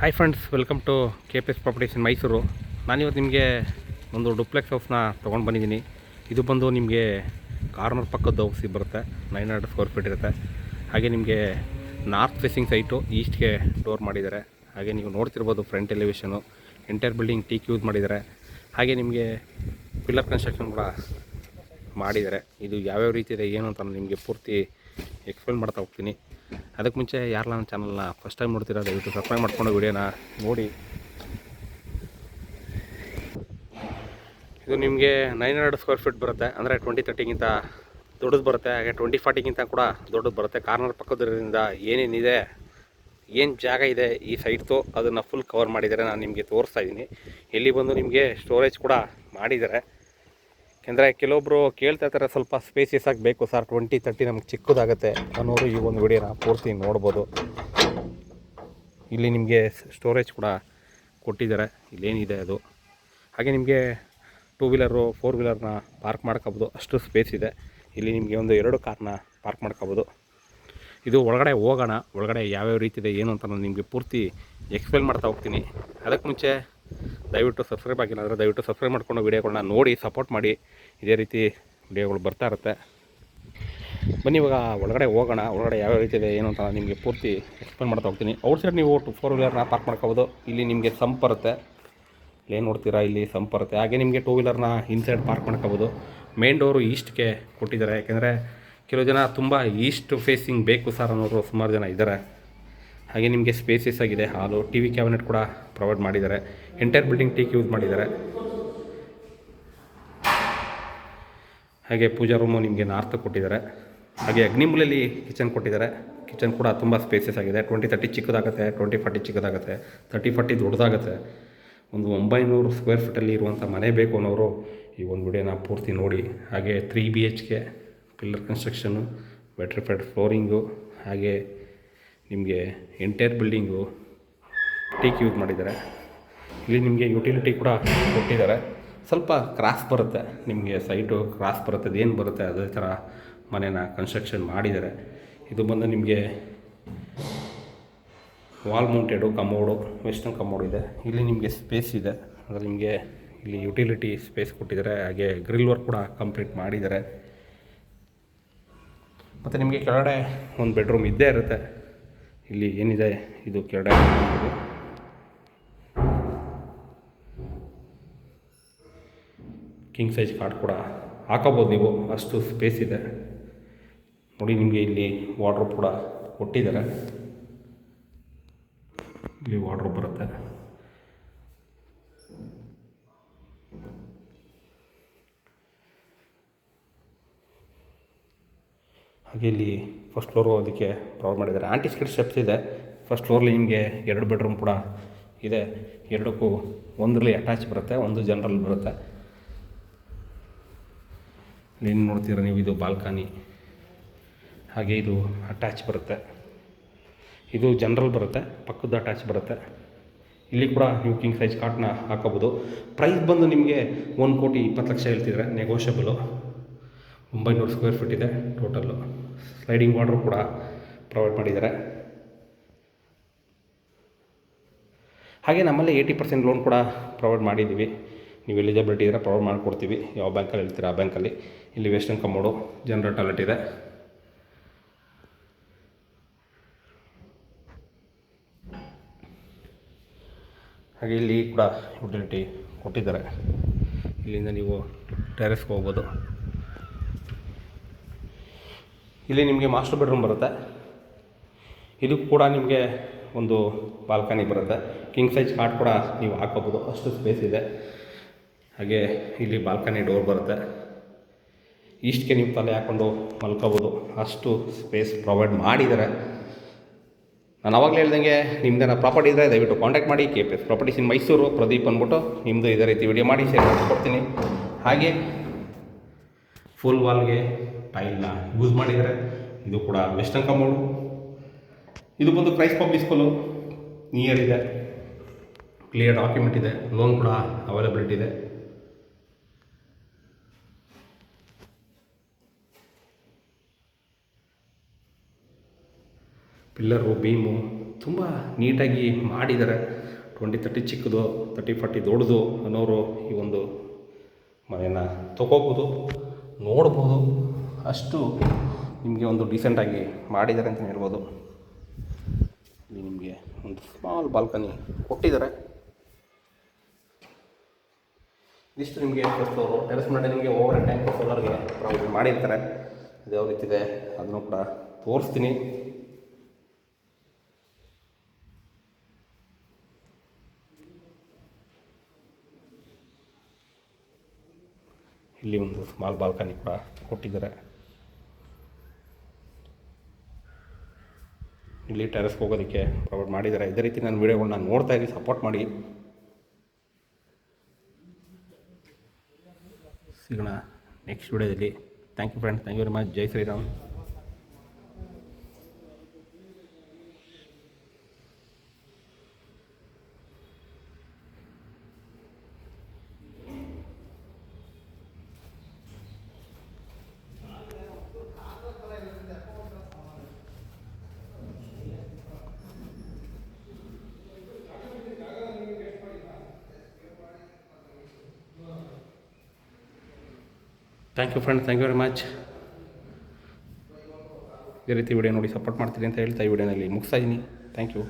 Hi friends, welcome to KPS properties in Mysuru. ನಾನಿವತ್ತು ನಿಮಗೆ ಒಂದು ಡುಪ್ಲೆಕ್ಸ್ ಹೌಸ್ನ ತೊಗೊಂಡು ಬಂದಿದ್ದೀನಿ. ಇದು ಬಂದು ನಿಮಗೆ ಕಾರ್ನರ್ ಪಕ್ಕದ ಹೌಸ್ ಬರುತ್ತೆ. 900 ಸ್ಕ್ವೇರ್ ಫೀಟ್ ಇರುತ್ತೆ. ಹಾಗೆ ನಿಮಗೆ ನಾರ್ತ್ ಫೇಸಿಂಗ್ ಸೈಟು, ಈಸ್ಟ್ಗೆ ಡೋರ್ ಮಾಡಿದ್ದಾರೆ. ಹಾಗೆ ನೀವು ನೋಡ್ತಿರ್ಬೋದು front elevation, entire building teak use ಮಾಡಿದ್ದಾರೆ. ಹಾಗೆ ನಿಮಗೆ ಪಿಲ್ಲರ್ ಕನ್ಸ್ಟ್ರಕ್ಷನ್ ಕೂಡ ಮಾಡಿದ್ದಾರೆ. ಇದು ಯಾವ್ಯಾವ ರೀತಿ ಇದೆ ಏನು ಅಂತ ನಿಮಗೆ ಪೂರ್ತಿ ಎಕ್ಸ್ಪ್ಲೇನ್ ಮಾಡ್ತಾ ಹೋಗ್ತೀನಿ. ಅದಕ್ಕೆ ಮುಂಚೆ ಯಾರು ನನ್ನ ಚಾನಲ್ನ ಫಸ್ಟ್ ಟೈಮ್ ನೋಡ್ತೀರಾ ದಯವಿಟ್ಟು ಸಬ್ಸ್ಕ್ರೈಬ್ ಮಾಡ್ಕೊಂಡು ವಿಡಿಯೋನ ನೋಡಿ. ಇದು ನಿಮಗೆ 900 ಸ್ಕ್ವೇರ್ ಫೀಟ್ ಬರುತ್ತೆ, ಅಂದರೆ 2030ಗಿಂತ ದೊಡ್ಡದು ಬರುತ್ತೆ. ಹಾಗೆ 2040ಗಿಂತ ಕೂಡ ದೊಡ್ಡದು ಬರುತ್ತೆ. ಕಾರ್ನರ್ ಪಕ್ಕದರಿಂದ ಏನೇನಿದೆ, ಏನು ಜಾಗ ಇದೆ ಈ ಸೈಟ್ದು ಅದನ್ನು ಫುಲ್ ಕವರ್ ಮಾಡಿದ್ದಾರೆ. ನಾನು ನಿಮಗೆ ತೋರಿಸ್ತಾ ಇದ್ದೀನಿ. ಇಲ್ಲಿ ಬಂದು ನಿಮಗೆ ಸ್ಟೋರೇಜ್ ಕೂಡ ಮಾಡಿದ್ದಾರೆ. ಯಾಕೆಂದರೆ ಕೆಲವೊಬ್ಬರು ಕೇಳ್ತಾ ಇರ್ತಾರೆ, ಸ್ವಲ್ಪ ಸ್ಪೇಸಿಯಸ್ ಆಗಿ ಬೇಕು ಸರ್, 2030 ನಮ್ಗೆ ಚಿಕ್ಕದಾಗುತ್ತೆ ಅನ್ನೋರು ಈ ಒಂದು ವಿಡಿಯೋನ ಪೂರ್ತಿ ನೋಡ್ಬೋದು. ಇಲ್ಲಿ ನಿಮಗೆ ಸ್ಟೋರೇಜ್ ಕೂಡ ಕೊಟ್ಟಿದ್ದಾರೆ, ಇಲ್ಲೇನಿದೆ ಅದು. ಹಾಗೆ ನಿಮಗೆ 2 ವೀಲರು 4 ವೀಲರ್ನ ಪಾರ್ಕ್ ಮಾಡ್ಕೋಬೋದು, ಅಷ್ಟು ಸ್ಪೇಸ್ ಇದೆ. ಇಲ್ಲಿ ನಿಮಗೆ ಒಂದು 2 ಕಾರ್ನ ಪಾರ್ಕ್ ಮಾಡ್ಕೋಬೋದು. ಇದು ಒಳಗಡೆ ಹೋಗೋಣ, ಒಳಗಡೆ ಯಾವ್ಯಾವ ರೀತಿ ಇದೆ ಏನು ಅಂತ ನಾನು ನಿಮಗೆ ಪೂರ್ತಿ ಎಕ್ಸ್ಪ್ಲೇನ್ ಮಾಡ್ತಾ ಹೋಗ್ತೀನಿ. ಅದಕ್ಕೆ ಮುಂಚೆ ದಯವಿಟ್ಟು ಸಬ್ಸ್ಕ್ರೈಬ್ ಆಗಿಲ್ಲ ಅಂದರೆ ದಯವಿಟ್ಟು ಸಬ್ಸ್ಕ್ರೈಬ್ ಮಾಡ್ಕೊಂಡು ವೀಡಿಯೋಗಳನ್ನ ನೋಡಿ ಸಪೋರ್ಟ್ ಮಾಡಿ. ಇದೇ ರೀತಿ ವಿಡಿಯೋಗಳು ಬರ್ತಾ ಇರುತ್ತೆ. ಬನ್ನಿ ಇವಾಗ ಒಳಗಡೆ ಹೋಗೋಣ. ಒಳಗಡೆ ಯಾವ ರೀತಿ ಇದೆ ಏನು ಅಂತ ನಿಮಗೆ ಪೂರ್ತಿ ಎಕ್ಸ್ಪ್ಲೇನ್ ಮಾಡ್ತಾ ಹೋಗ್ತೀನಿ. ಔಟ್ಸೈಡ್ ನೀವು 4 ವೀಲರ್ನ ಪಾರ್ಕ್ ಮಾಡ್ಕೋಬೋದು. ಇಲ್ಲಿ ನಿಮಗೆ ಸಂಪ್ ಬರುತ್ತೆ, ಏನು ನೋಡ್ತೀರಾ ಇಲ್ಲಿ ಸಂಪ್ ಬರುತ್ತೆ. ಹಾಗೆ ನಿಮಗೆ 2 ವೀಲರ್ನ ಇನ್ಸೈಡ್ ಪಾರ್ಕ್ ಮಾಡ್ಕೋಬೋದು. ಮೇನ್ ಡೋರು ಈಸ್ಟ್ಗೆ ಕೊಟ್ಟಿದ್ದಾರೆ. ಯಾಕೆಂದರೆ ಕೆಲವು ಜನ ತುಂಬ ಈಸ್ಟ್ ಫೇಸಿಂಗ್ ಬೇಕು ಸರ್ ಅನ್ನೋರು ಸುಮಾರು ಜನ ಇದ್ದಾರೆ. ಹಾಗೆ ನಿಮಗೆ ಸ್ಪೇಸಿಯಸ್ ಆಗಿದೆ ಹಾಲು, TV ಕ್ಯಾಬಿನೆಟ್ ಕೂಡ ಪ್ರೊವೈಡ್ ಮಾಡಿದ್ದಾರೆ. ಎಂಟೈರ್ ಬಿಲ್ಡಿಂಗ್ ಟೀಕ್ ಯೂಸ್ ಮಾಡಿದ್ದಾರೆ. ಹಾಗೆ ಪೂಜಾ ರೂಮು ನಿಮಗೆ ನಾರ್ತ್ ಕೊಟ್ಟಿದ್ದಾರೆ. ಹಾಗೆ ಅಗ್ನಿಮೂಲೆಯಲ್ಲಿ ಕಿಚನ್ ಕೊಟ್ಟಿದ್ದಾರೆ. ಕಿಚನ್ ಕೂಡ ತುಂಬ ಸ್ಪೇಸಿಯಸ್ ಆಗಿದೆ. 2030 ಚಿಕ್ಕದಾಗುತ್ತೆ, 2040 ಚಿಕ್ಕದಾಗುತ್ತೆ, 3040 ದೊಡ್ಡದಾಗುತ್ತೆ. ಒಂದು 900 ಸ್ಕ್ವೇರ್ ಫೀಟಲ್ಲಿ ಇರುವಂಥ ಮನೆ ಬೇಕು ಅನ್ನೋರು ಈ ಒಂದು ವಿಡಿಯೋನ ಪೂರ್ತಿ ನೋಡಿ. ಹಾಗೆ 3 BHK pillar construction, vitrified flooring, ಹಾಗೆ ನಿಮಗೆ ಎಂಟೈರ್ ಬಿಲ್ಡಿಂಗು ಟೀಕ್ ಯೂಸ್ ಮಾಡಿದ್ದಾರೆ. ಇಲ್ಲಿ ನಿಮಗೆ ಯುಟಿಲಿಟಿ ಕೂಡ ಕೊಟ್ಟಿದ್ದಾರೆ. ಸ್ವಲ್ಪ ಕ್ರಾಸ್ ಬರುತ್ತೆ, ನಿಮಗೆ ಸೈಟು ಕ್ರಾಸ್ ಬರುತ್ತೆ, ಅದೇನು ಬರುತ್ತೆ ಅದೇ ಥರ ಮನೇನ ಕನ್ಸ್ಟ್ರಕ್ಷನ್ ಮಾಡಿದ್ದಾರೆ. ಇದು ಬಂದು ನಿಮಗೆ ವಾಲ್ ಮೌಂಟೆಡು ಕಮೋಡು, ವೆಸ್ಟರ್ನ್ ಕಮೋಡ್ ಇದೆ. ಇಲ್ಲಿ ನಿಮಗೆ ಸ್ಪೇಸ್ ಇದೆ, ಅಂದರೆ ನಿಮಗೆ ಇಲ್ಲಿ ಯುಟಿಲಿಟಿ ಸ್ಪೇಸ್ ಕೊಟ್ಟಿದ್ದಾರೆ. ಹಾಗೆ ಗ್ರಿಲ್ ವರ್ಕ್ ಕೂಡ ಕಂಪ್ಲೀಟ್ ಮಾಡಿದ್ದಾರೆ. ಮತ್ತು ನಿಮಗೆ ಕೆಳಗಡೆ ಒಂದು ಬೆಡ್ರೂಮ್ ಇದ್ದೇ ಇರುತ್ತೆ. ಇಲ್ಲಿ ಏನಿದೆ ಇದು ಕೆಳಗಡೆ ಕಿಂಗ್ ಸೈಜ್ ಕಾಟ್ ಕೂಡ ಹಾಕೋಬೋದು ನೀವು, ಅಷ್ಟು ಸ್ಪೇಸ್ ಇದೆ ನೋಡಿ. ನಿಮಗೆ ಇಲ್ಲಿ ವಾರ್ಡ್ರೋಬ್ ಕೂಡ ಕೊಟ್ಟಿದ್ದಾರೆ. ಇಲ್ಲಿ ವಾರ್ಡ್ರೋಬ್ ಬರುತ್ತೆ. ಹಾಗೆ ಇಲ್ಲಿ ಫಸ್ಟ್ ಫ್ಲೋರು ಅದಕ್ಕೆ ಪ್ರೊವೈಡ್ ಮಾಡಿದ್ದಾರೆ. ಆಂಟಿಸ್ಕಿಡ್ ಸ್ಟೆಪ್ಸ್ ಇದೆ. ಫಸ್ಟ್ ಫ್ಲೋರ್ಲಿ ನಿಮಗೆ 2 ಬೆಡ್ರೂಮ್ ಕೂಡ ಇದೆ. ಎರಡಕ್ಕೂ ಒಂದರಲ್ಲಿ ಅಟ್ಯಾಚ್ ಬರುತ್ತೆ, ಒಂದು ಜನರಲ್ ಬರುತ್ತೆ. ಏನು ನೋಡ್ತೀರ ನೀವು, ಇದು ಬಾಲ್ಕನಿ. ಹಾಗೆ ಇದು ಅಟ್ಯಾಚ್ ಬರುತ್ತೆ. ಇದು ಜನರಲ್ ಬರುತ್ತೆ, ಪಕ್ಕದ ಅಟ್ಯಾಚ್ ಬರುತ್ತೆ. ಇಲ್ಲಿ ಕೂಡ ನೀವು ಕಿಂಗ್ ಸೈಜ್ ಕಾಟ್ನ ಹಾಕೋಬೋದು. ಪ್ರೈಸ್ ಬಂದು ನಿಮಗೆ 1,20,00,000 ಹೇಳ್ತಿದ್ರೆ ನೆಗೋಷಿಯಬಲು. 900 ಸ್ಕ್ವೇರ್ ಫೀಟ್ ಇದೆ ಟೋಟಲ್ಲು. ಸ್ಲೈಡಿಂಗ್ ವಾರ್ಡ್ರು ಕೂಡ ಪ್ರೊವೈಡ್ ಮಾಡಿದ್ದಾರೆ. ಹಾಗೆ ನಮ್ಮಲ್ಲಿ 80% ಲೋನ್ ಕೂಡ ಪ್ರೊವೈಡ್ ಮಾಡಿದ್ದೀವಿ. ನೀವು ಎಲಿಜಿಬಿಲಿಟಿ ಇದ್ದರೆ ಪ್ರೊವೈಡ್ ಮಾಡಿಕೊಡ್ತೀವಿ. ಯಾವ ಬ್ಯಾಂಕಲ್ಲಿ ಹೇಳ್ತೀರಾ ಆ ಬ್ಯಾಂಕಲ್ಲಿ. ಇಲ್ಲಿ ವೆಸ್ಟರ್ನ್ ಕಮೋಡು, ಜನರಲ್ ಟಾಯ್ಲೆಟ್ ಇದೆ. ಹಾಗೆ ಇಲ್ಲಿ ಕೂಡ ಯುಟಿಲಿಟಿ ಕೊಟ್ಟಿದ್ದಾರೆ. ಇಲ್ಲಿಂದ ನೀವು ಟೆರೆಸ್ಗೆ ಹೋಗ್ಬೋದು. ಇಲ್ಲಿ ನಿಮಗೆ ಮಾಸ್ಟರ್ ಬೆಡ್ರೂಮ್ ಬರುತ್ತೆ. ಇದು ಕೂಡ ನಿಮಗೆ ಒಂದು ಬಾಲ್ಕನಿ ಬರುತ್ತೆ. ಕಿಂಗ್ ಸೈಜ್ ಕಾಟ್ ಕೂಡ ನೀವು ಹಾಕೋಬೋದು, ಅಷ್ಟು ಸ್ಪೇಸ್ ಇದೆ. ಹಾಗೆ ಇಲ್ಲಿ ಬಾಲ್ಕನಿ ಡೋರ್ ಬರುತ್ತೆ. ಈಸ್ಟ್ಗೆ ನೀವು ತಲೆ ಹಾಕ್ಕೊಂಡು ಮಲ್ಕೋಬೋದು, ಅಷ್ಟು ಸ್ಪೇಸ್ ಪ್ರೊವೈಡ್ ಮಾಡಿದ್ದಾರೆ. ನಾನು ಆವಾಗಲೇ ಹೇಳ್ದಂಗೆ ನಿಮ್ಮದೇನ ಪ್ರಾಪರ್ಟಿ ಇದ್ದರೆ ದಯವಿಟ್ಟು ಕಾಂಟ್ಯಾಕ್ಟ್ ಮಾಡಿ. KPS properties in Mysuru, Pradeep ಅಂದ್ಬಿಟ್ಟು ನಿಮ್ಮದು ಇದೇ ರೀತಿ ವಿಡಿಯೋ ಮಾಡಿ ಶೇರ್ ಮಾಡಿಕೊಡ್ತೀನಿ. ಹಾಗೆ ಫುಲ್ ವಾಲ್ಗೆ ಟೈಲ್ನ ಯೂಸ್ ಮಾಡಿದ್ದಾರೆ. ಇದು ಕೂಡ ವೆಸ್ಟರ್ನ್ ಕಮೋಡು. ಇದು ಬಂದು ಪ್ರೈಸ್ ಪಬ್ಲಿಕ್ ಸ್ಕೂಲು ನಿಯರ್ ಇದೆ, ಕ್ಲಿಯರ್ ಡಾಕ್ಯುಮೆಂಟ್ ಇದೆ, ಲೋನ್ ಕೂಡ ಅವೈಲಬಿಲಿಟಿ ಇದೆ. ಪಿಲ್ಲರು, ಬೀಮು, ತುಂಬ ನೀಟಾಗಿ ಮಾಡಿದ್ದಾರೆ. 20-30 ಚಿಕ್ಕದು, 30-40 ದೊಡ್ಡದು ಅನ್ನೋರು ಈ ಒಂದು ಮನೆಯನ್ನು ತೊಗೋಬೋದು, ನೋಡ್ಬೋದು. ಅಷ್ಟು ನಿಮಗೆ ಒಂದು ಡೀಸೆಂಟಾಗಿ ಮಾಡಿದ್ದಾರೆ ಅಂತ ಹೇಳ್ಬೋದು. ಇಲ್ಲಿ ನಿಮಗೆ ಒಂದು ಸ್ಮಾಲ್ ಬಾಲ್ಕನಿ ಕೊಟ್ಟಿದ್ದಾರೆ. ಇದಿಷ್ಟು ನಿಮಗೆ ಫಸ್ಟ್ ಫ್ಲೋರು. ಟೆರೆಸ್ ಮೇಲೆ ನಿಮಗೆ ಓವರ್ ಟ್ಯಾಂಕ್ ಸೋಲಾರ್ಗೆ ಪ್ರಾಬ್ಲಮ್ ಮಾಡಿರ್ತಾರೆ. ಇದು ಯಾವ ರೀತಿ ಇದೆ ಅದನ್ನು ಕೂಡ ತೋರಿಸ್ತೀನಿ. ಇಲ್ಲಿ ಒಂದು ಸ್ಮಾಲ್ ಬಾಲ್ಕನಿ ಕೂಡ ಕೊಟ್ಟಿದ್ದಾರೆ. ಇಲ್ಲಿ ಟೆರೆಸ್ಗೆ ಹೋಗೋದಕ್ಕೆ ಪ್ರೊವೈಡ್ ಮಾಡಿದ್ದಾರೆ. ಇದೇ ರೀತಿ ನನ್ನ ವೀಡಿಯೋಗಳನ್ನ ನೋಡ್ತಾ ಇರಿ, ಸಪೋರ್ಟ್ ಮಾಡಿ. ಸಿಗೋಣ ನೆಕ್ಸ್ಟ್ ವೀಡಿಯೋದಲ್ಲಿ. Thank you friends, thank you very much. Jai Shriram. Thank you friends, thank you very much. ಇದೇ ರೀತಿ ವಿಡಿಯೋ ನೋಡಿ ಸಪೋರ್ಟ್ ಮಾಡ್ತೀರಿ ಅಂತ ಹೇಳ್ತಾ ಈ ವಿಡಿಯೋನಲ್ಲಿ ಮುಗಿಸ್ತಾ ಇದ್ದೀನಿ. Thank you.